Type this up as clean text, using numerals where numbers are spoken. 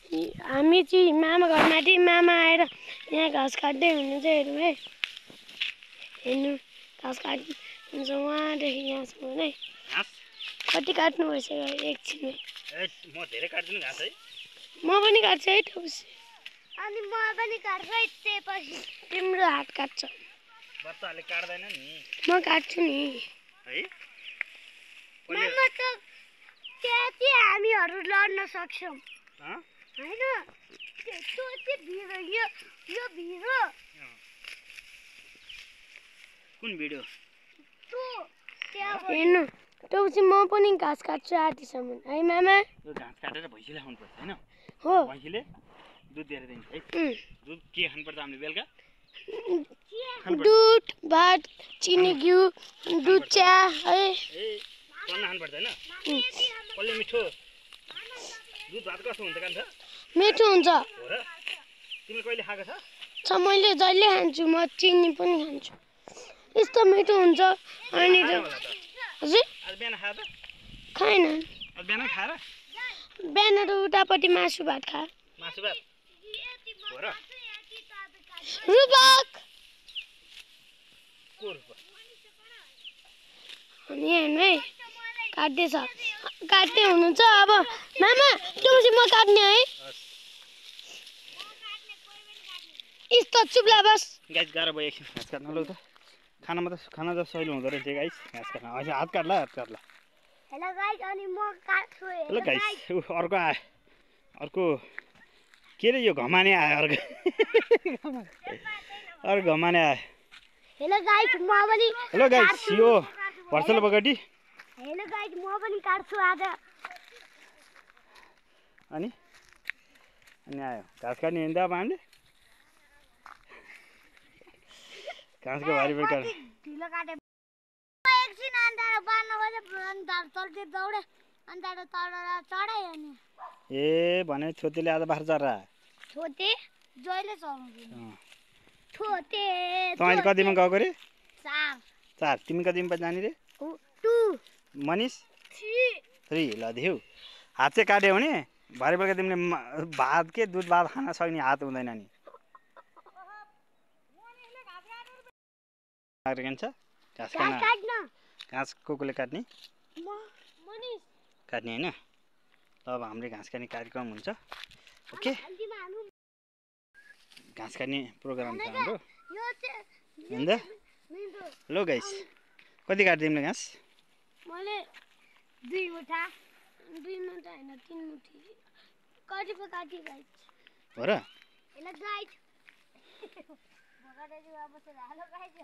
हामी चाहिँ मामा घरमाथि मामा आएर यहाँ घाँस काट्दै हुनुहुन्छ हेर्नु है हेर्नु घाँस काट्नुहुन्छ उहाँदेखि यहाँसम्म नै कति काट्नु भइसक्यो एकछिनमै म धेरै काट्दिनु घाँस है म पनि काट्छु है टौसी अनि म पनि काट्छु है त्यसपछि तिम्रो हात काट्छ बच्चाहरूले काट्दैन नि म काट्छु नि है मामा त त्यति हामीहरू लड्न सक्छौँ हैन त्यो चाहिँ भिरो यो भिरो कुन भिडियो हेर्नु टौसी म पनि घाँस काट्छु आधीसम्म है मामा यो घाँस काटेर भैँसीले खानुपर्छ होइन हो भैँसीले दुध दिएर दिन्छ है दुध के खानुपर्छ हामीले बेलुका दुध भात चिनी घिउ दुध चिया है टन्न खानुपर्छ होइन कसले मिठो दुध भात कस्तो हुन्छ कान्छ मिठो हुन्छ हो र तिमीले कहिले खाएको छ मैले जहिले खान्छु म चिनी पनि खान्छु यस्तो मिठो हुन्छ अनि त हजुर आज बिहान खाएर त खाएन आज बिहान खाएर बिहान त उतापट्टि मासु भात खा मासु भात हो र रुबक को रूप अनि हेर्नु है काट्दैछ काट्दै हुनुहुन्छ अब मामा टौसी म काट्ने है यस्तो चुप्ला बस गाइस गाह्रो भयो एकछिन घाँस काट्न लौ त खाना त सहिलो हुँदो रहेछ गाइस घाँस काट्न अहिले हात काट्ला हेलो गाइस अनि म काट्छु हेलो गाइस अर्को आयो अर्को के रे यो घमाने आयो अर्को घमाने आयो हेलो गाइस म पनि हेलो गाइस यो भर्सल बगटी हेलो गाइस म पनि काट्छु आज अनि आयो घाँस काट्ने हिँड्दा अब हामीले घाँसको भारी बेकार ढिलो काटे एकछिन अन्त बार्न बजे अन्त चल्दै दौडे अन्त चढाइ अनि ए भने छोतेले आज बाख्रा चरा छोते जहिले चलाउँदैन छोते तपाईले कतिमा गएको रे 4 तिमी कतिमा जाने रे 2 मनिष 3 ल देऊ हात चाहिँ काट्यो भने भरे बेलुका तिमीले भात के दुध भात खान सक्ने हात हुँदैन नि घाँस काट्न घाँस कोले काट्ने काट्ने होइन ल अब हाम्रो घाँस काट्ने कार्यक्रम हुन्छ ओके घाँस काट्ने प्रोग्राम छ हाम्रो अन्त हेलो गाइस कति काट्यो तिमीले घाँस मैले 2 मुठा होइन 3 मुठी कति पो काटे गाइस हो र हेलो गाइस भगाडे अब हेलो गाइस